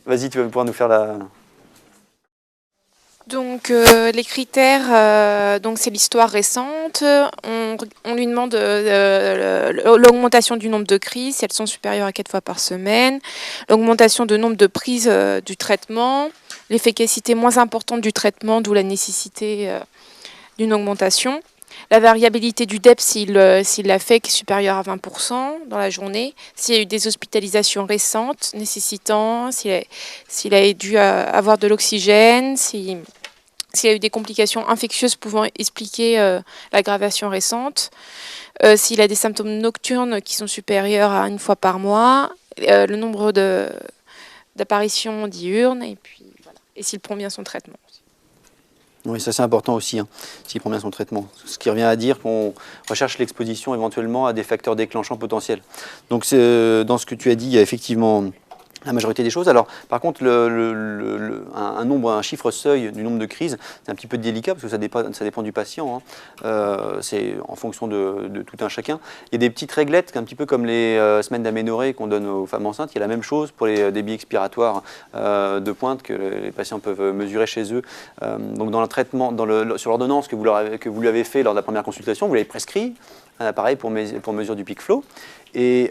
vas-y, tu vas pouvoir nous faire la... Donc les critères, donc c'est l'histoire récente. On lui demande l'augmentation du nombre de crises, si elles sont supérieures à 4 fois par semaine, l'augmentation du nombre de prises du traitement, l'efficacité moins importante du traitement, d'où la nécessité d'une augmentation. La variabilité du DEP s'il l'a fait qui est supérieure à 20% dans la journée, s'il y a eu des hospitalisations récentes nécessitant, s'il a dû avoir de l'oxygène, s'il y a eu des complications infectieuses pouvant expliquer l'aggravation récente, s'il a des symptômes nocturnes qui sont supérieurs à 1 fois par mois, le nombre d'apparitions diurnes, et puis voilà. Et s'il prend bien son traitement. Oui, ça c'est important aussi, hein, s'il prend bien son traitement. Ce qui revient à dire qu'on recherche l'exposition éventuellement à des facteurs déclenchants potentiels. Donc dans ce que tu as dit, il y a effectivement la majorité des choses. Alors, par contre, un chiffre seuil du nombre de crises, c'est un petit peu délicat parce que ça dépend du patient. Hein. C'est en fonction de tout un chacun. Il y a des petites réglettes, un petit peu comme les semaines d'aménorrhée qu'on donne aux femmes enceintes. Il y a la même chose pour les débits expiratoires de pointe que les patients peuvent mesurer chez eux. Donc, dans le traitement, sur l'ordonnance que vous lui avez fait lors de la première consultation, vous l'avez prescrit un appareil pour mesure du peak flow. Et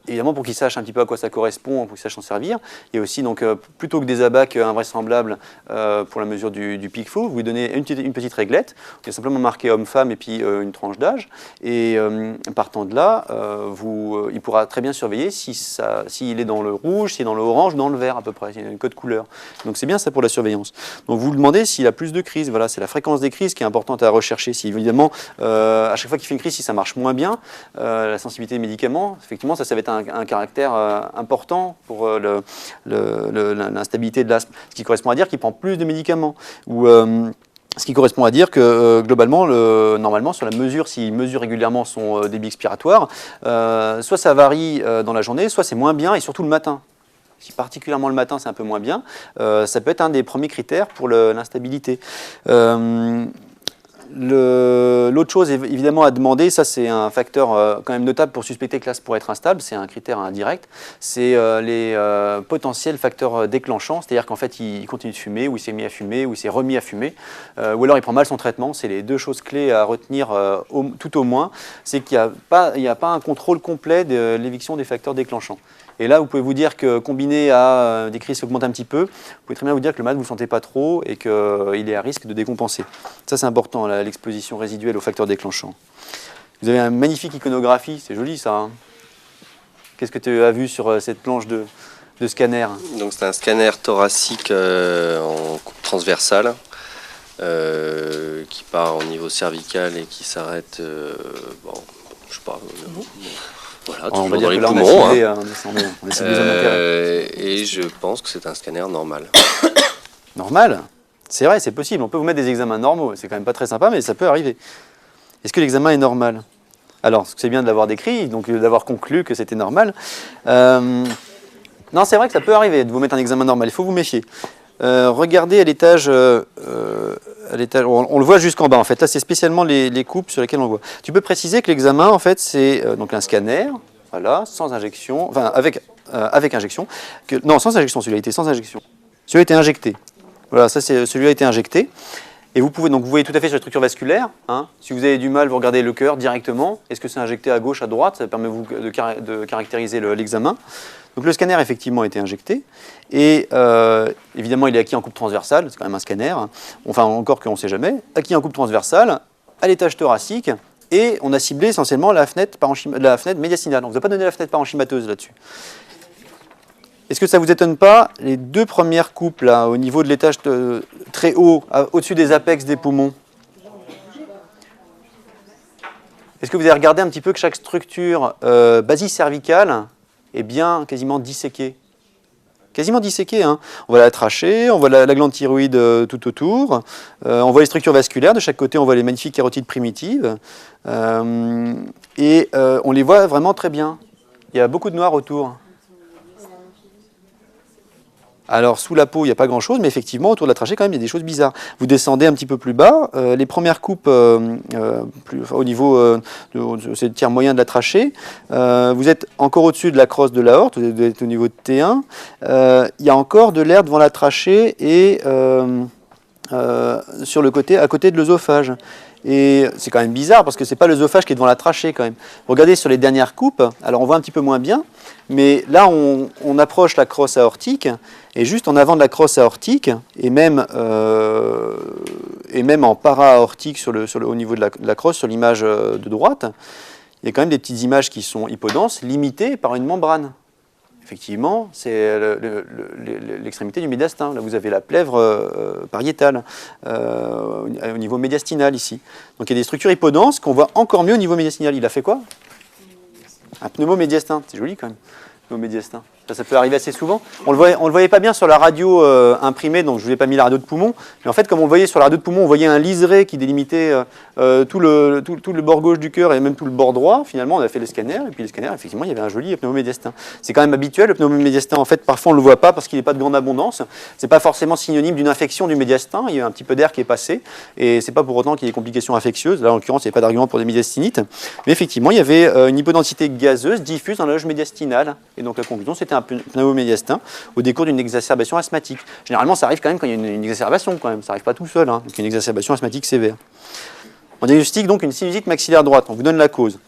évidemment, pour qu'ils sachent un petit peu à quoi ça correspond, pour qu'ils sachent s'en servir, il y a aussi, donc, plutôt que des abacs invraisemblables pour la mesure du peak flow, vous lui donnez une petite réglette, qui est simplement marqué homme-femme et puis une tranche d'âge. Et partant de là, il pourra très bien surveiller s'il est dans le rouge, s'il est dans le orange ou dans le vert à peu près. Il y a une code couleur. Donc c'est bien ça pour la surveillance. Donc vous lui demandez s'il a plus de crises. Voilà, c'est la fréquence des crises qui est importante à rechercher. Si évidemment, à chaque fois qu'il fait une crise, si ça marche moins bien, la sensibilité des médicaments, effectivement, ça va être un caractère important pour l'instabilité de l'asthme. Ce qui correspond à dire qu'il prend plus de médicaments. Ou ce qui correspond à dire que globalement, normalement, sur la mesure, s'il mesure régulièrement son débit expiratoire, soit ça varie dans la journée, soit c'est moins bien, et surtout le matin. Si particulièrement le matin, c'est un peu moins bien, ça peut être un des premiers critères pour l'instabilité. L'autre chose évidemment à demander, ça c'est un facteur quand même notable pour suspecter que l'asthme pourrait être instable, c'est un critère indirect, c'est les potentiels facteurs déclenchants, c'est-à-dire qu'en fait il continue de fumer, ou il s'est mis à fumer, ou il s'est remis à fumer, ou alors il prend mal son traitement. C'est les deux choses clés à retenir tout au moins, c'est qu'il n'y a pas un contrôle complet de l'éviction des facteurs déclenchants. Et là, vous pouvez vous dire que combiné à des crises qui augmentent un petit peu, vous pouvez très bien vous dire que le malade, vous ne le sentez pas trop et qu'il est à risque de décompenser. Ça, c'est important, l'exposition résiduelle aux facteurs déclenchants. Vous avez une magnifique iconographie, c'est joli ça. Hein. Qu'est-ce que tu as vu sur cette planche de scanner? Donc c'est un scanner thoracique en coupe transversale qui part au niveau cervical et qui s'arrête, bon, je sais pas... Voilà, on va toujours dire dans que les là, poumons. on essaie des zones d'intérêt. Et je pense que c'est un scanner normal. Normal? C'est vrai, c'est possible. On peut vous mettre des examens normaux. C'est quand même pas très sympa, mais ça peut arriver. Est-ce que l'examen est normal? Alors, c'est bien de l'avoir décrit, donc d'avoir conclu que c'était normal. Non, c'est vrai que ça peut arriver de vous mettre un examen normal. Il faut vous méfier. Regardez à l'étage... on le voit jusqu'en bas en fait. Là, c'est spécialement les coupes sur lesquelles on le voit. Tu peux préciser que l'examen en fait, c'est donc un scanner, voilà, sans injection, enfin avec injection. Non, sans injection, celui-là était sans injection. Celui-là a été injecté. Voilà, ça c'est celui-là a été injecté. Et vous voyez tout à fait sur les structures vasculaires. Hein. Si vous avez du mal, vous regardez le cœur directement. Est-ce que c'est injecté à gauche, à droite? Ça permet de caractériser l'examen. Donc le scanner effectivement a été injecté. Et évidemment, il est acquis en coupe transversale. C'est quand même un scanner. Enfin, encore qu'on ne sait jamais. Acquis en coupe transversale, à l'étage thoracique. Et on a ciblé essentiellement la fenêtre médiastinale. Donc, on ne vous a pas donné la fenêtre parenchymateuse là-dessus. Est-ce que ça ne vous étonne pas, les deux premières coupes là, au niveau de l'étage très haut, au-dessus des apex des poumons? Est-ce que vous avez regardé un petit peu que chaque structure basicervicale est bien quasiment disséquée? Quasiment disséquée, hein. On voit la trachée, on voit la glande thyroïde tout autour, on voit les structures vasculaires, de chaque côté on voit les magnifiques carotides primitives, et on les voit vraiment très bien. Il y a beaucoup de noir autour. Alors, sous la peau, il n'y a pas grand-chose, mais effectivement, autour de la trachée, quand même, il y a des choses bizarres. Vous descendez un petit peu plus bas. Les premières coupes au niveau c'est le tiers moyen de la trachée. Vous êtes encore au-dessus de la crosse de l'aorte, vous êtes au niveau de T1. Il y a encore de l'air devant la trachée et sur le côté, à côté de l'œsophage. Et c'est quand même bizarre parce que c'est pas l'œsophage qui est devant la trachée quand même. Regardez sur les dernières coupes, alors on voit un petit peu moins bien, mais là on approche la crosse aortique et juste en avant de la crosse aortique et même en para-aortique au niveau de la crosse sur l'image de droite, il y a quand même des petites images qui sont hypodenses limitées par une membrane. Effectivement, c'est l'extrémité du médiastin. Là, vous avez la plèvre pariétale au niveau médiastinal ici. Donc, il y a des structures hypodenses qu'on voit encore mieux au niveau médiastinal. Il a fait quoi? Un pneumomédiastin. C'est joli quand même, pneumomédiastin. Ça peut arriver assez souvent. On le voyait pas bien sur la radio imprimée, donc je ne vous ai pas mis la radio de poumon. Mais en fait, comme on le voyait sur la radio de poumon, on voyait un liseré qui délimitait tout le bord gauche du cœur et même tout le bord droit. Finalement, on a fait le scanner, et puis le scanner, effectivement, il y avait un joli pneumomédiastin. C'est quand même habituel, le pneumomédiastin. En fait, parfois, on ne le voit pas parce qu'il n'est pas de grande abondance. Ce n'est pas forcément synonyme d'une infection du médiastin. Il y a un petit peu d'air qui est passé, et ce n'est pas pour autant qu'il y ait des complications infectieuses. Là, en l'occurrence, il n'y a pas d'argument pour des médiastinites. Mais effectivement, il y avait une hypodensité gazeuse diffuse dans la loge médiastinale. Et donc, la conclusion, c'était un pneumomédiastin au décours d'une exacerbation asthmatique. Généralement, ça arrive quand même quand il y a une exacerbation, quand même. Ça n'arrive pas tout seul, hein. Donc une exacerbation asthmatique sévère. On diagnostique donc une sinusite maxillaire droite. On vous donne la cause.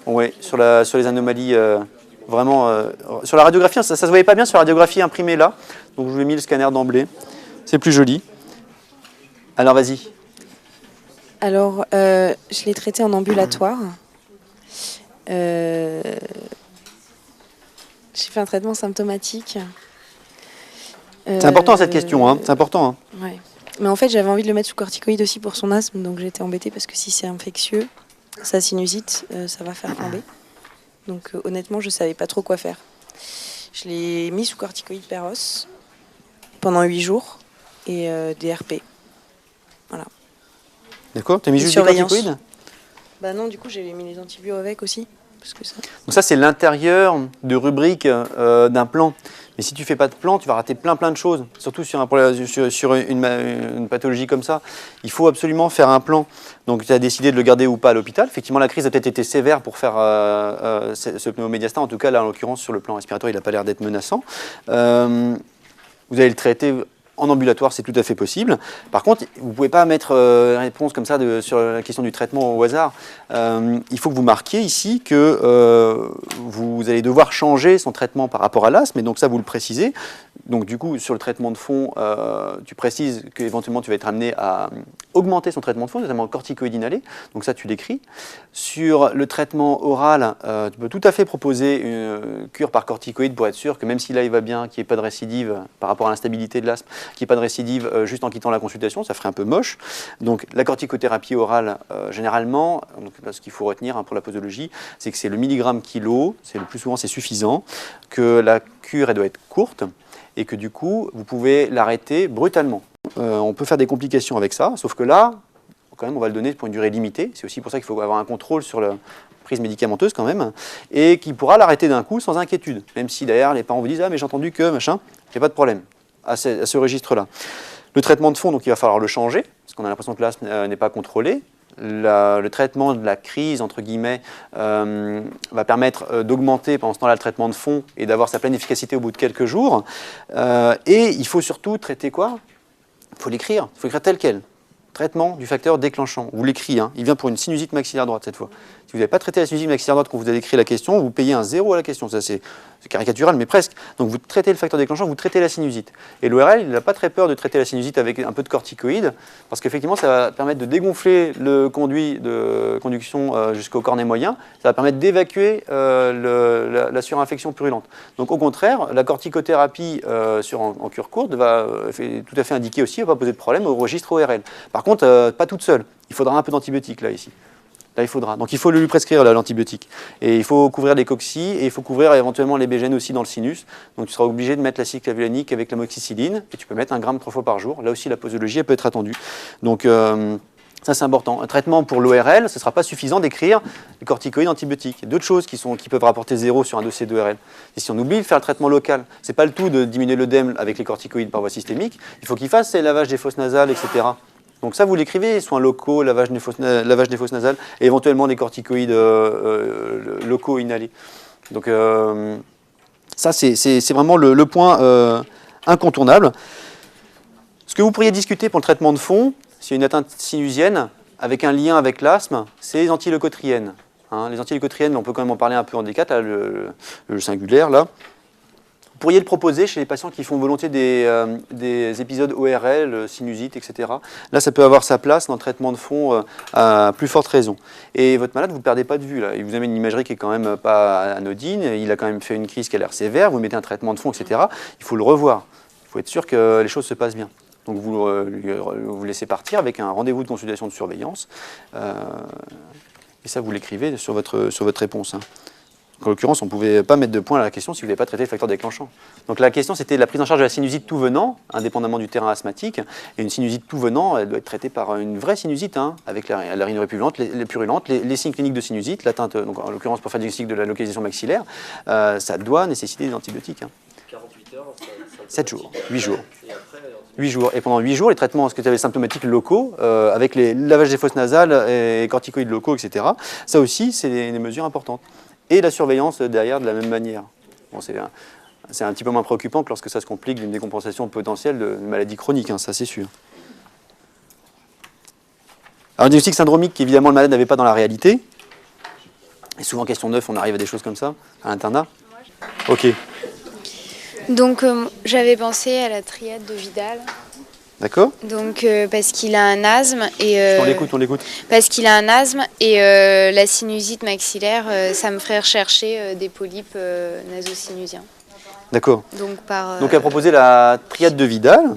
Oui, sur les anomalies, vraiment... sur la radiographie, ça ne se voyait pas bien sur la radiographie imprimée là. Donc je vous ai mis le scanner d'emblée. C'est plus joli. Alors, vas-y. Alors, je l'ai traité en ambulatoire. J'ai fait un traitement symptomatique. C'est important cette question, hein. C'est important. Hein. Ouais. Mais en fait, j'avais envie de le mettre sous corticoïde aussi pour son asthme, donc j'étais embêtée parce que si c'est infectieux, sa sinusite, ça va faire flamber. Donc honnêtement, je ne savais pas trop quoi faire. Je l'ai mis sous corticoïde Peros pendant 8 jours et DRP. Voilà. D'accord, tu as mis juste du corticoïde ? Bah non, du coup, j'ai mis les antibiotiques avec aussi. Parce que ça... Donc ça, c'est l'intérieur de rubrique d'un plan. Mais si tu ne fais pas de plan, tu vas rater plein de choses. Surtout sur une pathologie comme ça. Il faut absolument faire un plan. Donc tu as décidé de le garder ou pas à l'hôpital. Effectivement, la crise a peut-être été sévère pour faire ce pneumomédiastin. En tout cas, là, en l'occurrence, sur le plan respiratoire, il n'a pas l'air d'être menaçant. Vous allez le traiter... En ambulatoire, c'est tout à fait possible. Par contre, vous ne pouvez pas mettre une réponse comme ça sur la question du traitement au hasard. Il faut que vous marquiez ici que vous allez devoir changer son traitement par rapport à l'asthme, et donc ça, vous le précisez. Donc du coup, sur le traitement de fond, tu précises qu'éventuellement, tu vas être amené à augmenter son traitement de fond, notamment le corticoïde inhalé. Donc ça, tu l'écris. Sur le traitement oral, tu peux tout à fait proposer une cure par corticoïde pour être sûr que même si là, il va bien, qu'il n'y ait pas de récidive par rapport à l'instabilité de l'asthme, qu'il n'y ait pas de récidive juste en quittant la consultation, ça ferait un peu moche. Donc la corticothérapie orale, généralement, ce qu'il faut retenir pour la posologie, c'est que c'est le milligramme kilo, le plus souvent c'est suffisant, que la cure elle doit être courte et que du coup vous pouvez l'arrêter brutalement. On peut faire des complications avec ça, sauf que là, quand même, on va le donner pour une durée limitée. C'est aussi pour ça qu'il faut avoir un contrôle sur la prise médicamenteuse quand même, et qui pourra l'arrêter d'un coup sans inquiétude, même si derrière les parents vous disent « Ah mais j'ai entendu que machin », il n'y a pas de problème à ce registre-là. Le traitement de fond, donc il va falloir le changer, parce qu'on a l'impression que l'asthme n'est pas contrôlé. Le traitement de la crise, entre guillemets, va permettre d'augmenter pendant ce temps-là le traitement de fond et d'avoir sa pleine efficacité au bout de quelques jours. Et il faut surtout traiter quoi ? Il faut l'écrire tel quel. Traitement du facteur déclenchant. Vous l'écrivez, hein. Il vient pour une sinusite maxillaire droite cette fois. Si vous n'avez pas traité la sinusite maxillaire droite quand vous avez écrit la question, vous payez un 0 à la question. Ça, c'est caricatural, mais presque. Donc vous traitez le facteur déclenchant, vous traitez la sinusite. Et l'ORL, il n'a pas très peur de traiter la sinusite avec un peu de corticoïde, parce qu'effectivement, ça va permettre de dégonfler le conduit de conduction jusqu'au cornet moyen. Ça va permettre d'évacuer la surinfection purulente. Donc au contraire, la corticothérapie en cure courte va tout à fait indiquer aussi, ne va pas poser de problème au registre ORL. Par contre, pas toute seule. Il faudra un peu d'antibiotiques là, ici. Là, il faudra. Donc, il faut lui prescrire l'antibiotique. Et il faut couvrir les coccis et il faut couvrir éventuellement les bégènes aussi dans le sinus. Donc, tu seras obligé de mettre l'acide clavulanique avec l'amoxicilline et tu peux mettre 1 gramme 3 fois par jour. Là aussi, la posologie, elle peut être attendue. Donc, Ça, c'est important. Un traitement pour l'ORL, ce ne sera pas suffisant d'écrire les corticoïdes antibiotiques. Il y a d'autres choses qui peuvent rapporter 0 sur un dossier d'ORL. Et si on oublie de faire le traitement local, ce n'est pas le tout de diminuer l'œdème avec les corticoïdes par voie systémique. Il faut qu'il fasse ses lavages des fosses nasales, etc. Donc ça, vous l'écrivez, soins locaux, lavage des fosses nasales, et éventuellement des corticoïdes locaux inhalés. Donc ça, c'est vraiment le point incontournable. Ce que vous pourriez discuter pour le traitement de fond, c'est une atteinte sinusienne avec un lien avec l'asthme, c'est les antileucotriènes. Les antileucotriènes, on peut quand même en parler un peu en décat, là, le singulaire, là. Vous pourriez le proposer chez les patients qui font volontiers des épisodes ORL, sinusite, etc. Là, ça peut avoir sa place dans le traitement de fond à plus forte raison. Et votre malade, vous ne le perdez pas de vue. Là. Il vous amène une imagerie qui est quand même pas anodine. Il a quand même fait une crise qui a l'air sévère. Vous mettez un traitement de fond, etc. Il faut le revoir. Il faut être sûr que les choses se passent bien. Donc vous laissez partir avec un rendez-vous de consultation de surveillance. Et ça, vous l'écrivez sur votre réponse. En l'occurrence, on ne pouvait pas mettre de point à la question si vous n'avez pas traité le facteur déclenchant. Donc la question, c'était la prise en charge de la sinusite tout venant, indépendamment du terrain asthmatique. Et une sinusite tout venant, elle doit être traitée par une vraie sinusite, avec la rhinopurulente, les purulentes, les signes cliniques de sinusite, l'atteinte, donc en l'occurrence pour faire le diagnostic de la localisation maxillaire, ça doit nécessiter des antibiotiques. 48 heures, 7 jours, 8 jours. 8 jours. Et pendant 8 jours, les traitements symptomatiques locaux, avec les lavages des fosses nasales et corticoïdes locaux, etc., ça aussi, c'est des mesures importantes. Et la surveillance derrière de la même manière. Bon, c'est un petit peu moins préoccupant que lorsque ça se complique d'une décompensation potentielle de maladie chronique, ça c'est sûr. Alors, un diagnostic syndromique qu'évidemment le malade n'avait pas dans la réalité. Et souvent, question 9, on arrive à des choses comme ça, à l'internat. Ok. Donc j'avais pensé à la triade de Vidal. D'accord. Donc parce qu'il a un asthme et on l'écoute. Parce qu'il a un asthme et la sinusite maxillaire, ça me ferait rechercher des polypes nasosinusiens. D'accord. Donc à proposer la triade de Vidal.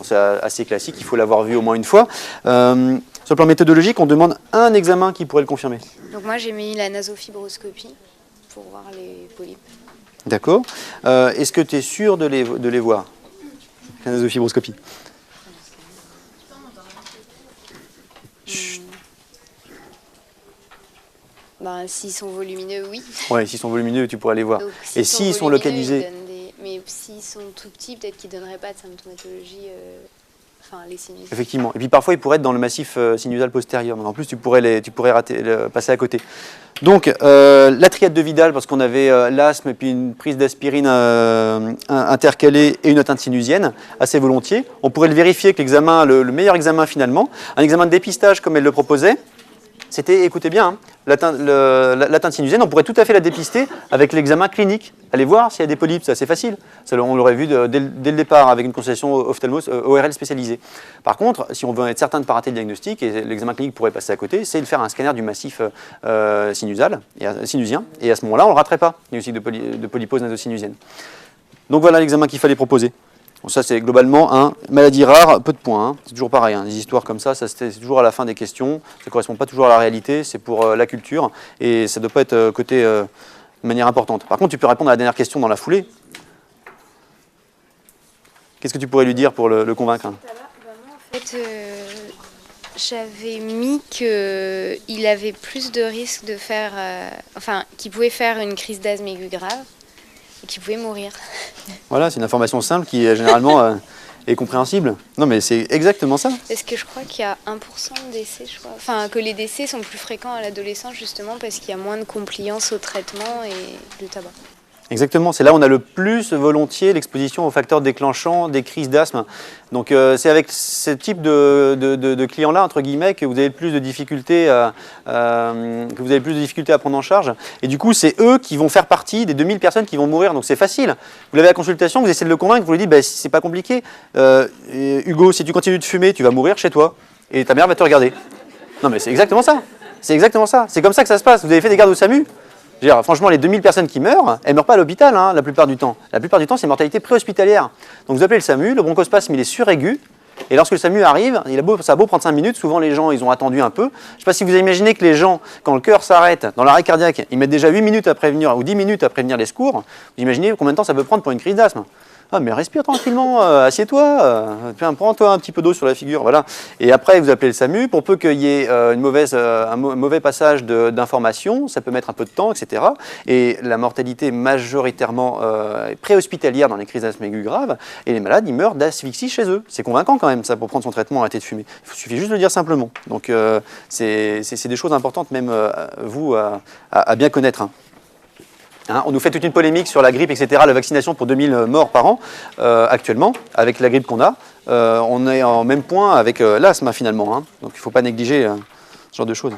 C'est assez classique, il faut l'avoir vu au moins une fois. Sur le plan méthodologique, on demande un examen qui pourrait le confirmer. Donc moi j'ai mis la nasofibroscopie pour voir les polypes. D'accord. Est-ce que tu es sûr de les voir, la nasofibroscopie? S'ils sont volumineux, oui. Oui, s'ils sont volumineux, tu pourras les voir. Donc, et s'ils sont localisés... Mais s'ils sont tout petits, peut-être qu'ils ne donneraient pas de symptomatologie, les sinus. Effectivement. Et puis parfois, ils pourraient être dans le massif sinusal postérieur. Donc en plus, tu pourrais passer à côté. Donc, la triade de Vidal, parce qu'on avait l'asthme et puis une prise d'aspirine intercalée et une atteinte sinusienne, assez volontiers. On pourrait le vérifier que l'examen, le meilleur examen finalement, un examen de dépistage comme elle le proposait, c'était, écoutez bien, l'atteinte sinusienne, on pourrait tout à fait la dépister avec l'examen clinique. Allez voir s'il y a des polypes, c'est assez facile. Ça, on l'aurait vu dès le départ avec une consultation ophtalmos ORL spécialisée. Par contre, si on veut être certain de ne pas rater le diagnostic, et l'examen clinique pourrait passer à côté, c'est de faire un scanner du massif sinusien. Et à ce moment-là, on ne le raterait pas, le diagnostic de polypose nasosinusienne. Donc voilà l'examen qu'il fallait proposer. Bon, ça, c'est globalement maladie rare, peu de points. C'est toujours pareil. Des histoires comme ça, c'est toujours à la fin des questions. Ça ne correspond pas toujours à la réalité. C'est pour la culture. Et ça ne doit pas être coté de manière importante. Par contre, tu peux répondre à la dernière question dans la foulée. Qu'est-ce que tu pourrais lui dire pour le convaincre? En fait, j'avais mis qu'il avait plus de risques de faire... qu'il pouvait faire une crise d'asthme aiguë grave. Et qui pouvait mourir. Voilà, c'est une information simple qui généralement est compréhensible. Non, mais c'est exactement ça. Parce que je crois qu'il y a 1% de décès, je crois. Enfin, que les décès sont plus fréquents à l'adolescence, justement, parce qu'il y a moins de compliance au traitement et du tabac. Exactement, c'est là où on a le plus volontiers l'exposition aux facteurs déclenchants des crises d'asthme. Donc c'est avec ce type de clients-là, entre guillemets, que vous avez le plus de difficultés à prendre en charge. Et du coup, c'est eux qui vont faire partie des 2000 personnes qui vont mourir. Donc c'est facile. Vous l'avez à la consultation, vous essayez de le convaincre, vous lui dites, c'est pas compliqué. Hugo, si tu continues de fumer, tu vas mourir chez toi. Et ta mère va te regarder. Non mais c'est exactement ça. C'est exactement ça. C'est comme ça que ça se passe. Vous avez fait des gardes au SAMU. Franchement, les 2000 personnes qui meurent, elles ne meurent pas à l'hôpital la plupart du temps. La plupart du temps, c'est mortalité préhospitalière. Donc vous appelez le SAMU, le bronchospasme, il est suraigu. Et lorsque le SAMU arrive, ça a beau prendre 5 minutes, souvent les gens, ils ont attendu un peu. Je ne sais pas si vous imaginez que les gens, quand le cœur s'arrête dans l'arrêt cardiaque, ils mettent déjà 8 minutes à prévenir, ou 10 minutes à prévenir les secours. Vous imaginez combien de temps ça peut prendre pour une crise d'asthme? Ah, mais respire tranquillement, assieds-toi, prends-toi un petit peu d'eau sur la figure, voilà. Et après, vous appelez le SAMU. Pour peu qu'il y ait un mauvais passage d'informations, ça peut mettre un peu de temps, etc. Et la mortalité majoritairement préhospitalière dans les crises d'asthme aiguë grave, et les malades, ils meurent d'asphyxie chez eux. C'est convaincant quand même, ça, pour prendre son traitement, arrêter de fumer. Il suffit juste de le dire simplement. Donc, c'est des choses importantes, même vous, à bien connaître. Hein. Hein, on nous fait toute une polémique sur la grippe, etc., la vaccination pour 2000 morts par an. Actuellement, avec la grippe qu'on a, on est en même point avec l'asthme, finalement. Hein. Donc il ne faut pas négliger ce genre de choses.